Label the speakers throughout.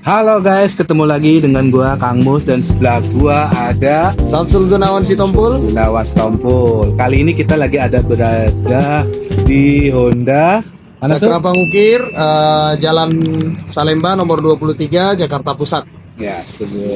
Speaker 1: Halo guys, ketemu lagi dengan gua Kang Mus dan sebelah gua ada
Speaker 2: Samsul Gunawan Sitompul.
Speaker 1: Gunawan Sitompul. Kali ini kita lagi berada di Honda mana tuh?
Speaker 2: Cakra Pangukir, Jalan Salemba nomor 23, Jakarta Pusat.
Speaker 1: Ya,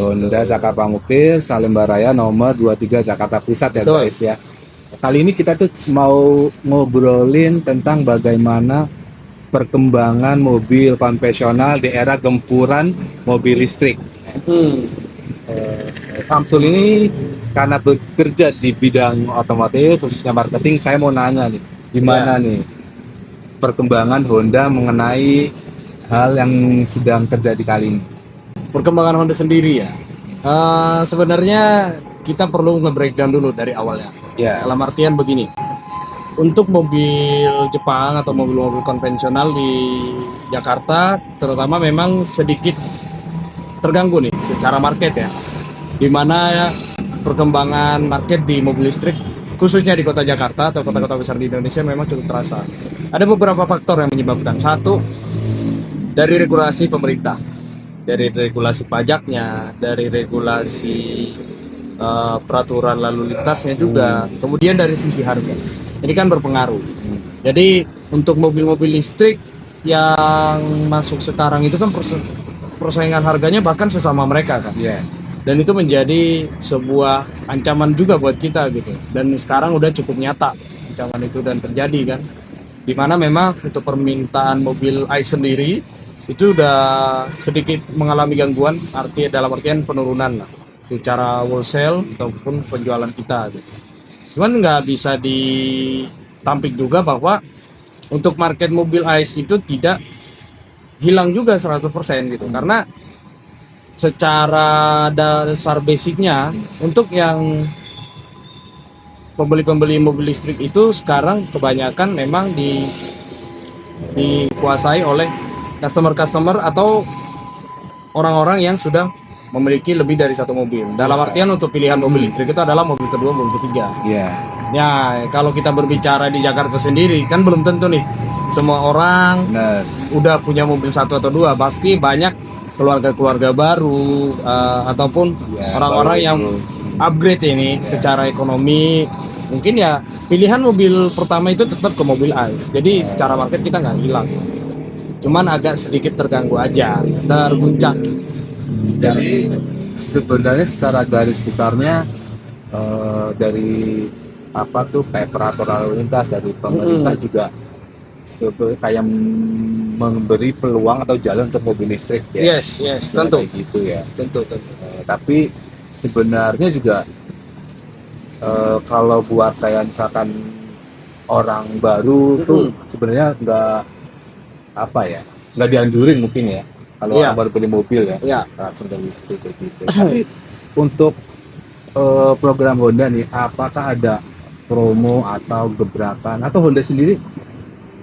Speaker 1: Honda Cakra Pangukir, Salemba Raya nomor 23 Jakarta Pusat ya.
Speaker 2: Betul.
Speaker 1: Guys ya. Kali ini kita tuh mau ngobrolin tentang bagaimana perkembangan mobil konvensional di era gempuran mobil listrik. Samsul ini karena bekerja di bidang otomotif khususnya marketing, saya mau nanya nih, gimana nih perkembangan Honda mengenai hal yang sedang terjadi kali ini?
Speaker 2: Perkembangan Honda sendiri ya. Sebenarnya kita perlu nge-breakdown dulu dari awalnya.
Speaker 1: Ya.
Speaker 2: Dalam artian begini. Untuk mobil Jepang atau mobil-mobil konvensional di Jakarta terutama memang sedikit terganggu nih secara market ya. Dimana ya, perkembangan market di mobil listrik khususnya di kota Jakarta atau kota-kota besar di Indonesia memang cukup terasa. Ada beberapa faktor yang menyebabkan. Satu, dari regulasi pemerintah, dari regulasi pajaknya, dari regulasi peraturan lalu lintasnya juga, kemudian dari sisi harga. Ini kan berpengaruh. Jadi untuk mobil-mobil listrik yang masuk sekarang itu kan persaingan harganya bahkan sesama mereka kan.
Speaker 1: Yeah.
Speaker 2: Dan itu menjadi sebuah ancaman juga buat kita gitu. Dan sekarang udah cukup nyata ancaman itu dan terjadi kan. Dimana memang untuk permintaan mobil ICE sendiri itu udah sedikit mengalami gangguan, dalam artian penurunan lah secara wholesale ataupun penjualan kita gitu. Cuman nggak bisa ditampik juga bahwa untuk market mobil ICE itu tidak hilang juga 100% gitu. Karena secara dasar basicnya untuk yang pembeli-pembeli mobil listrik itu sekarang kebanyakan memang dikuasai oleh customer-customer atau orang-orang yang sudah memiliki lebih dari satu mobil. Dalam artian untuk pilihan mobil listrik itu adalah mobil kedua, mobil ketiga.
Speaker 1: Iya.
Speaker 2: Ya, kalau kita berbicara di Jakarta sendiri kan belum tentu nih semua orang udah punya mobil satu atau dua. Pasti banyak keluarga-keluarga baru ataupun orang-orang yang upgrade ini secara ekonomi. Mungkin ya pilihan mobil pertama itu tetap ke mobil ICE. Jadi secara market kita nggak hilang. Cuman agak sedikit terganggu aja, terguncang.
Speaker 1: Jadi sebenarnya secara garis besarnya dari apa tuh kayak peraturan lalu lintas dari pemerintah juga kayak memberi peluang atau jalan untuk mobil listrik ya.
Speaker 2: Yes, tentu.
Speaker 1: Kayak gitu ya.
Speaker 2: Tentu.
Speaker 1: Tapi sebenarnya juga kalau buat kayak misalkan orang baru tuh sebenarnya nggak dianjurin mungkin ya. Kalau orang baru beli mobil ya, langsung dari listrik kayak gitu. Tapi untuk program Honda nih, apakah ada promo atau gebrakan atau Honda sendiri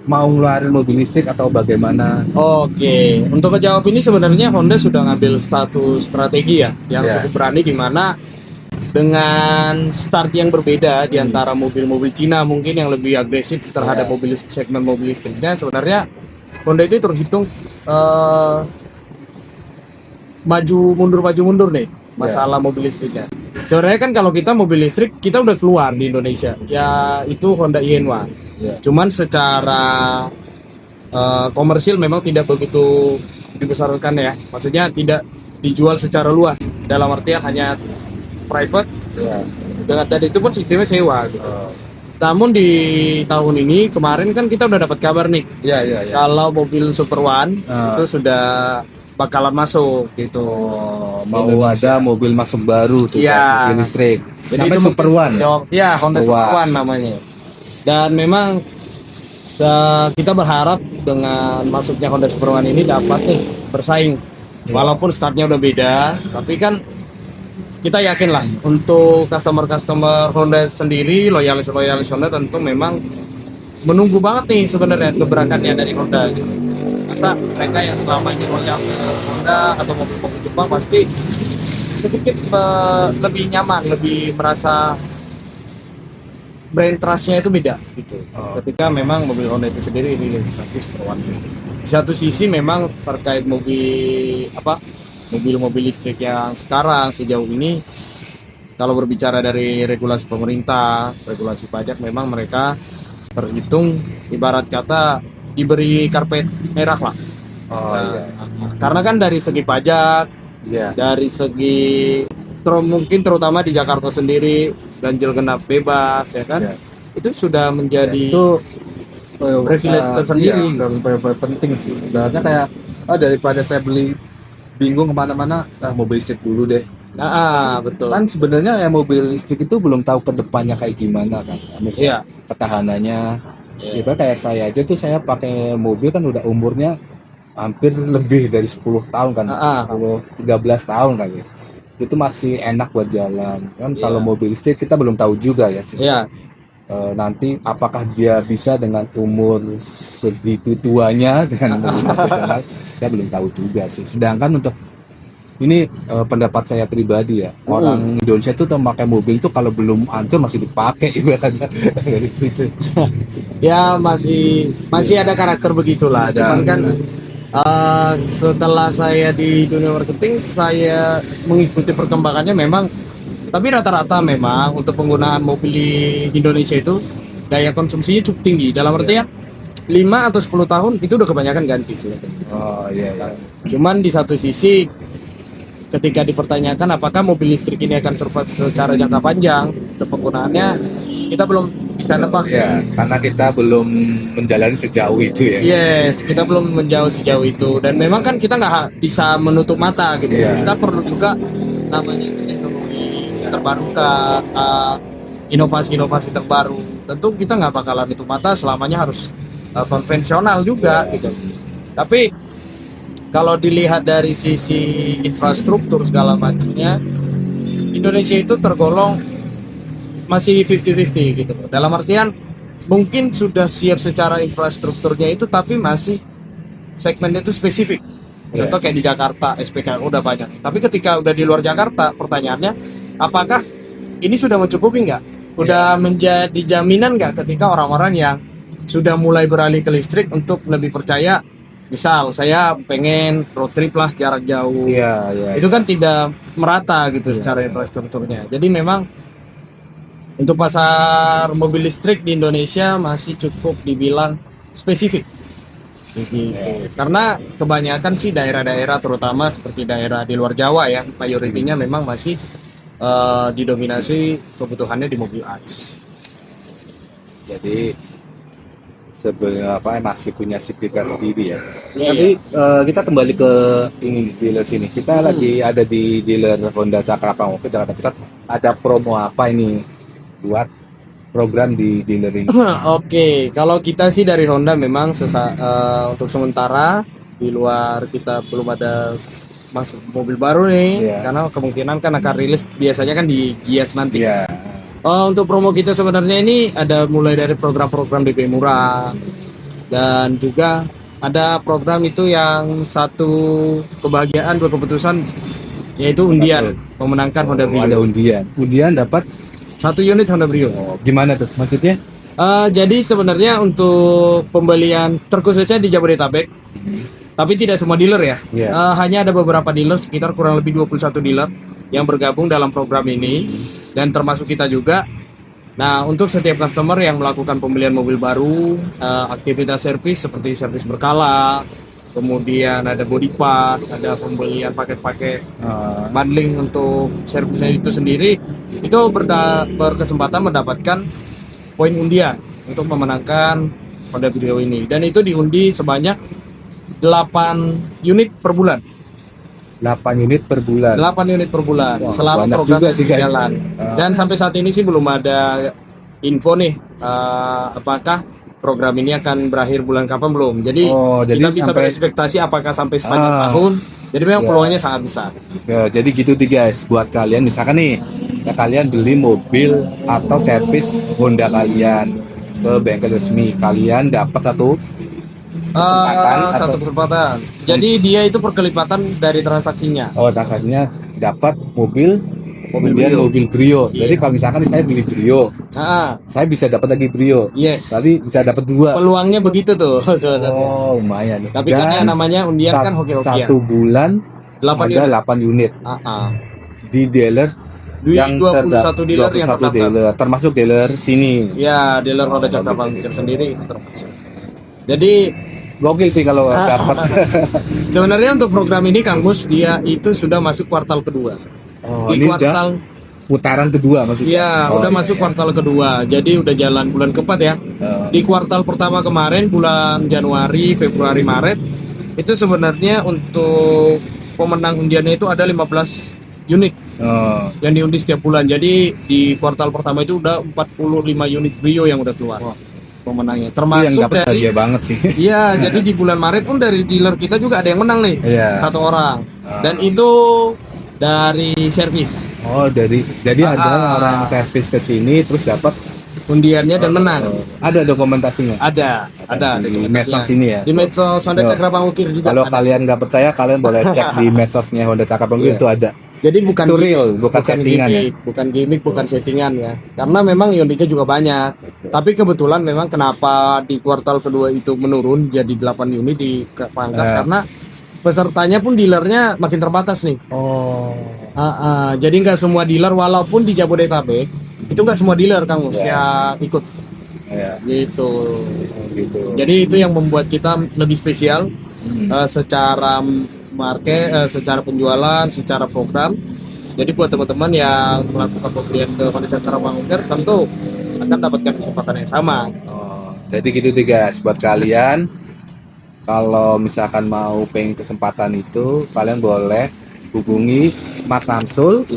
Speaker 1: mau ngeluarin mobil listrik atau bagaimana?
Speaker 2: Oke, untuk menjawab ini sebenarnya Honda sudah ngambil status strategi ya, yang cukup berani di mana dengan start yang berbeda di antara mobil-mobil Cina mungkin yang lebih agresif terhadap segmen mobil listriknya. Sebenarnya Honda itu terhitung maju mundur nih masalah mobil listriknya. Sebenarnya kan kalau kita mobil listrik kita udah keluar di Indonesia, ya itu Honda i-N1. Cuman secara komersil memang tidak begitu dibesarkan ya. Maksudnya tidak dijual secara luas. Dalam artian hanya private. Dengan tadi itu pun sistemnya sewa gitu. Namun di tahun ini kemarin kan kita udah dapat kabar nih. Kalau mobil Super One itu sudah bakalan masuk gitu.
Speaker 1: Mau ada mobil masuk baru tuh mobil listrik.
Speaker 2: Jadi
Speaker 1: namanya
Speaker 2: itu
Speaker 1: Super One.
Speaker 2: Ya, Honda Super One namanya. Dan memang kita berharap dengan masuknya Honda Super One ini dapat bersaing. Walaupun startnya udah beda, tapi kan kita yakin lah untuk customer Honda sendiri, loyalis Honda tentu memang menunggu banget nih sebenarnya gebrakannya dari Honda gitu. Masa mereka yang selama ini loyal Honda atau mobil-mobil Jepang pasti sedikit lebih nyaman, lebih merasa brand trustnya itu beda gitu. Ketika memang mobil Honda itu sendiri rilis nanti Super One. Di satu sisi memang terkait mobil-mobil listrik yang sekarang sejauh ini, kalau berbicara dari regulasi pemerintah, regulasi pajak, memang mereka terhitung ibarat kata diberi karpet merah lah.
Speaker 1: Oh iya.
Speaker 2: Karena kan dari segi pajak,
Speaker 1: Iya.
Speaker 2: dari segi mungkin terutama di Jakarta sendiri ganjil genap bebas ya kan,
Speaker 1: Iya.
Speaker 2: itu sudah menjadi
Speaker 1: Itu
Speaker 2: privilege tersendiri.
Speaker 1: Iya, benar-benar penting sih. Ibaratnya kayak daripada saya beli bingung kemana-mana, mobil listrik dulu deh.
Speaker 2: Betul.
Speaker 1: Kan sebenarnya ya mobil listrik itu belum tahu ke depannya kayak gimana kan.
Speaker 2: Iya.
Speaker 1: Misalnya ketahanannya.
Speaker 2: Iya.
Speaker 1: Ya, kayak saya aja tuh saya pakai mobil kan udah umurnya hampir lebih dari 10 tahun kan. 13 tahun kali. Itu masih enak buat jalan. Kan
Speaker 2: Iya.
Speaker 1: kalau mobil listrik kita belum tahu juga ya sih.
Speaker 2: Iya.
Speaker 1: Nanti apakah dia bisa dengan umur segitu tuanya dengan mobil profesional, kita belum tahu juga sih. Sedangkan untuk ini pendapat saya pribadi ya, orang Indonesia itu memakai mobil itu kalau belum hancur masih dipakai ibaratnya. Gitu.
Speaker 2: Ya masih ada karakter begitulah.
Speaker 1: Ada.
Speaker 2: Cuman kan setelah saya di dunia marketing, saya mengikuti perkembangannya memang, tapi rata-rata memang untuk penggunaan mobil di Indonesia itu daya konsumsinya cukup tinggi. Dalam artian 5 atau 10 tahun itu udah kebanyakan ganti sih.
Speaker 1: Oh iya.
Speaker 2: Cuman di satu sisi ketika dipertanyakan apakah mobil listrik ini akan survive secara jangka panjang untuk penggunaannya, kita belum bisa nebak.
Speaker 1: Ya, karena kita belum menjalani sejauh itu ya.
Speaker 2: Yes, kita belum menjauh sejauh itu, dan memang kan kita nggak bisa menutup mata gitu.
Speaker 1: Iya.
Speaker 2: Kita perlu juga namanya itu teknologi terbarukan, inovasi-inovasi terbaru. Tentu kita nggak bakalan nutup mata selamanya harus konvensional juga gitu. Tapi kalau dilihat dari sisi infrastruktur segala macamnya, Indonesia itu tergolong masih 50-50 gitu. Dalam artian mungkin sudah siap secara infrastrukturnya itu, tapi masih segmennya itu spesifik. Contoh kayak di Jakarta, SPKLU udah banyak. Tapi ketika udah di luar Jakarta, pertanyaannya, apakah ini sudah mencukupi nggak? Udah menjadi jaminan nggak ketika orang-orang yang sudah mulai beralih ke listrik untuk lebih percaya? Misal saya pengen road trip lah jarak jauh, itu kan tidak merata gitu secara infrastrukturnya. Jadi memang untuk pasar mobil listrik di Indonesia masih cukup dibilang spesifik. Karena kebanyakan sih daerah-daerah, terutama seperti daerah di luar Jawa ya, mayoritinya memang masih didominasi kebutuhannya di mobil ICE.
Speaker 1: Jadi sebenarnya masih punya signifikan sendiri ya.
Speaker 2: Iya.
Speaker 1: Tapi kita kembali ke ini dealer sini. Kita lagi ada di dealer Honda Cakrapang Oke Jakarta Pusat. Ada promo apa ini buat program di dealer ini?
Speaker 2: Oke, kalau kita sih dari Honda memang untuk sementara di luar kita belum ada masuk mobil baru nih, karena kemungkinan kan akan rilis biasanya kan di Gias nanti. Untuk promo kita sebenarnya ini ada mulai dari program-program DP murah, dan juga ada program itu yang satu kebahagiaan dua keputusan, yaitu undian memenangkan Honda Brio.
Speaker 1: Ada undian dapat
Speaker 2: 1 unit Honda Brio.
Speaker 1: Gimana tuh maksudnya?
Speaker 2: Jadi sebenarnya untuk pembelian terkhususnya di Jabodetabek, tapi tidak semua dealer ya. Hanya ada beberapa dealer, sekitar kurang lebih 21 dealer yang bergabung dalam program ini, dan termasuk kita juga. Nah, untuk setiap customer yang melakukan pembelian mobil baru, aktivitas servis seperti servis berkala, kemudian ada body part, ada pembelian paket-paket bundling untuk servisnya itu sendiri, itu berkesempatan mendapatkan poin undian untuk memenangkan Honda Brio ini, dan itu diundi sebanyak 8 unit per bulan.
Speaker 1: 8 unit per bulan.
Speaker 2: 8 unit per bulan.
Speaker 1: Wah,
Speaker 2: selama program berjalan. Dan sampai saat ini sih belum ada info nih apakah program ini akan berakhir bulan kapan, belum. Jadi kita bisa berekspektasi apakah sampai sepanjang tahun. Jadi memang peluangnya sangat besar.
Speaker 1: Jadi gitu nih guys, buat kalian misalkan nih kalian beli mobil atau servis Honda kalian ke bengkel resmi, kalian dapat satu
Speaker 2: kesempatan. Jadi dia itu perkelipatan dari transaksinya.
Speaker 1: Transaksinya dapat mobil kemudian mobil Brio. Jadi kalau misalkan saya beli Brio, saya bisa dapat lagi Brio.
Speaker 2: Yes.
Speaker 1: Tadi bisa dapat 2.
Speaker 2: Peluangnya begitu tuh sebenarnya.
Speaker 1: Oh, lumayan.
Speaker 2: Tapi kan yang namanya undian kan hoki-hokian.
Speaker 1: 1 bulan 8 unit. Di dealer yang
Speaker 2: 21 dealer yang
Speaker 1: 21 dealer, termasuk dealer sini.
Speaker 2: Ya, dealer Honda Cakra Pangkir sendiri itu termasuk. Jadi
Speaker 1: gokil sih kalau dapat.
Speaker 2: Sebenarnya untuk program ini Kang Mus dia itu sudah masuk kuartal kedua.
Speaker 1: Oh,
Speaker 2: Di
Speaker 1: ini
Speaker 2: kuartal
Speaker 1: udah putaran kedua maksudnya.
Speaker 2: Iya, udah masuk kuartal kedua. Jadi udah jalan bulan keempat ya. Di kuartal pertama kemarin bulan Januari, Februari, Maret itu sebenarnya untuk pemenang undiannya itu ada 15 unit yang diundi setiap bulan. Jadi di kuartal pertama itu udah 45 unit Brio yang udah keluar pemenangnya. Termasuk
Speaker 1: yang dapat
Speaker 2: dari
Speaker 1: banget sih.
Speaker 2: Iya, jadi di bulan Maret pun dari dealer kita juga ada yang menang nih. Satu orang. Dan itu dari servis.
Speaker 1: Oh, jadi ada orang servis ke sini terus dapat
Speaker 2: undiannya dan menang.
Speaker 1: Ada dokumentasinya?
Speaker 2: Ada
Speaker 1: di medsos ini ya.
Speaker 2: Di medsos Honda Cakra Pangkir juga.
Speaker 1: Kalau kalian nggak percaya, kalian boleh cek di medsosnya Honda Cakra Pangkir itu ada.
Speaker 2: Jadi bukan
Speaker 1: itu real, bukan settingan
Speaker 2: gimmick,
Speaker 1: ya.
Speaker 2: Bukan gimmick, bukan settingan ya. Karena memang unitnya juga banyak. Tapi kebetulan memang kenapa di kuartal kedua itu menurun jadi 8 unit di Pangkas karena pesertanya pun dealernya makin terbatas nih. Jadi nggak semua dealer walaupun di Jabodetabek itu nggak semua dealer Kang Mus yang ikut. Gitu. Jadi itu yang membuat kita lebih spesial secara market, secara penjualan, secara program. Jadi buat teman-teman yang melakukan pembelian ke Honda Cakra Pangkir tentu akan dapatkan kesempatan yang sama.
Speaker 1: Jadi gitu deh guys, buat kalian kalau misalkan mau pengen kesempatan itu, kalian boleh hubungi Mas Samsul,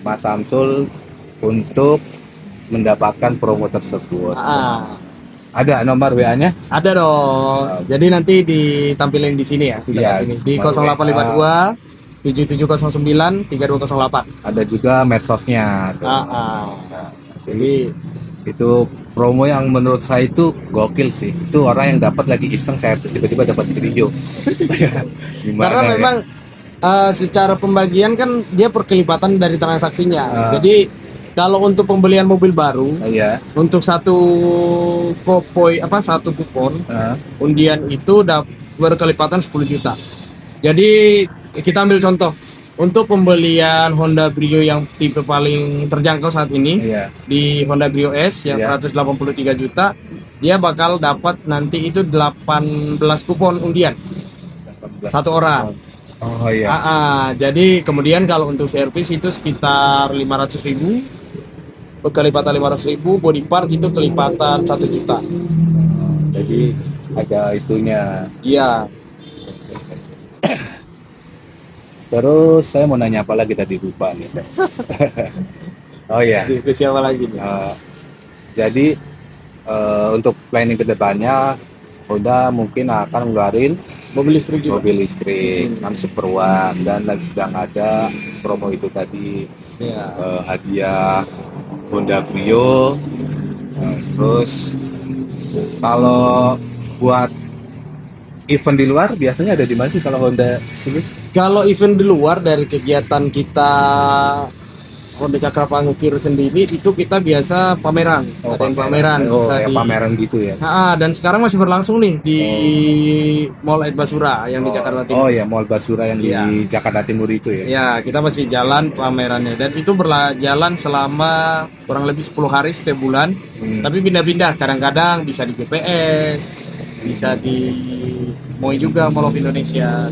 Speaker 1: Mas Samsul untuk mendapatkan promo tersebut. Ada nomor WA-nya?
Speaker 2: Ada dong. Jadi nanti ditampilin di sini ya, sini di 0852 7709 3208.
Speaker 1: Ada juga medsosnya. Jadi itu promo yang menurut saya itu gokil sih. Itu orang yang dapat lagi iseng servis tiba-tiba dapat Brio.
Speaker 2: Karena memang secara pembagian kan dia perkelipatan dari transaksinya. Jadi kalau untuk pembelian mobil baru, untuk satu kupon undian itu berkelipatan 10 juta. Jadi kita ambil contoh untuk pembelian Honda Brio yang tipe paling terjangkau saat ini di Honda Brio S yang 183 juta, dia bakal dapat nanti itu 18 kupon undian satu orang. Jadi kemudian kalau untuk servis itu sekitar 500.000. Kelipatan 500.000, body part itu kelipatan 1 juta.
Speaker 1: Jadi ada itunya.
Speaker 2: Iya.
Speaker 1: Terus saya mau nanya apa lagi tadi lupa nih.
Speaker 2: Diskusi apa lagi nih?
Speaker 1: Jadi untuk planning kedepannya Honda mungkin akan ngeluarin
Speaker 2: mobil listrik juga.
Speaker 1: Mobil listrik, Super One, dan lagi sedang ada promo itu tadi hadiah Honda Brio. Terus kalau buat event di luar biasanya ada di mana sih kalau Honda sini?
Speaker 2: Kalau event di luar dari kegiatan kita Honda Cakra Pangkir sendiri itu kita biasa pameran, pameran
Speaker 1: pameran gitu ya.
Speaker 2: Dan sekarang masih berlangsung nih di Mall Ed Basura yang di Jakarta Timur.
Speaker 1: Mall Basura yang di Jakarta Timur itu ya.
Speaker 2: Ya, kita masih jalan pamerannya dan itu berjalan selama kurang lebih 10 hari setiap bulan. Tapi pindah-pindah, kadang-kadang bisa di GPS, bisa di MOI juga, Mall of Indonesia.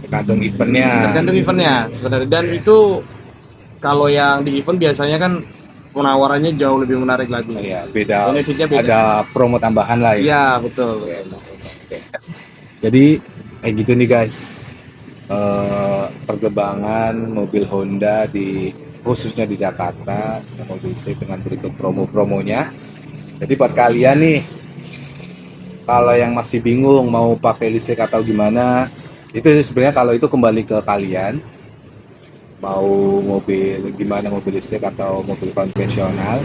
Speaker 1: Tergantung eventnya
Speaker 2: sebenarnya. Dan itu kalau yang di event biasanya kan penawarannya jauh lebih menarik lagi.
Speaker 1: Beda. Ada promo tambahan lah ya.
Speaker 2: Iya, betul.
Speaker 1: Jadi kayak gitu nih guys. Perkembangan mobil Honda khususnya di Jakarta, mobil listrik dengan berikut promo-promonya. Jadi buat kalian nih, kalau yang masih bingung mau pakai listrik atau gimana, itu sebenarnya kalau itu kembali ke kalian. Mau mobil listrik atau mobil konvensional,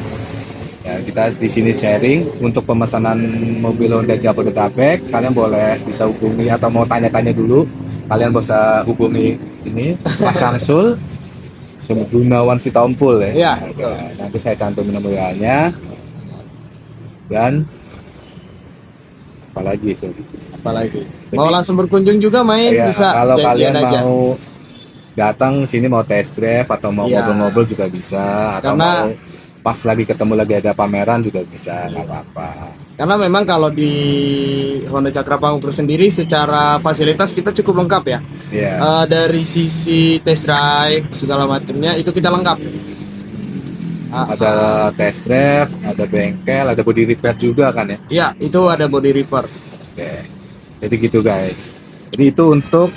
Speaker 1: ya kita di sini sharing untuk pemesanan mobil Honda Jabodetabek. Kalian bisa hubungi atau mau tanya-tanya dulu, kalian bisa hubungi ini Mas Samsul Gunawan Sitompul ya.
Speaker 2: Iya,
Speaker 1: Oke,
Speaker 2: betul.
Speaker 1: nanti saya cantumin nomor WA-nya. Dan apalagi sih?
Speaker 2: Apalagi mau langsung berkunjung juga main
Speaker 1: Ya,
Speaker 2: bisa,
Speaker 1: kalau
Speaker 2: janjian
Speaker 1: kalian
Speaker 2: aja.
Speaker 1: mau datang sini mau test drive atau mau
Speaker 2: Iya.
Speaker 1: ngobrol-ngobrol juga bisa, atau
Speaker 2: Karena-
Speaker 1: mau pas lagi ketemu lagi ada pameran juga bisa, nggak apa-apa.
Speaker 2: Karena memang kalau di Honda Cakra Pangupro sendiri secara fasilitas kita cukup lengkap ya.
Speaker 1: Iya.
Speaker 2: Dari sisi test drive segala macamnya itu kita lengkap.
Speaker 1: Ada test drive, ada bengkel, ada body repair juga kan ya.
Speaker 2: Iya, itu ada body repair.
Speaker 1: Oke. Jadi gitu guys. Jadi itu untuk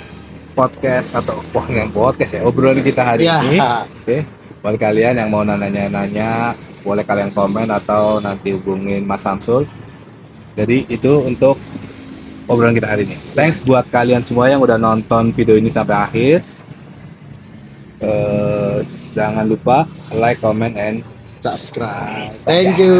Speaker 1: podcast atau podcast ya, obrolan kita hari
Speaker 2: Iya.
Speaker 1: ini. Oke. Buat kalian yang mau nanya-nanya, boleh kalian komen atau nanti hubungin Mas Samsul. Jadi itu untuk obrolan kita hari ini. Thanks buat kalian semua yang udah nonton video ini sampai akhir. Jangan lupa like, comment, and
Speaker 2: Subscribe. Thank you.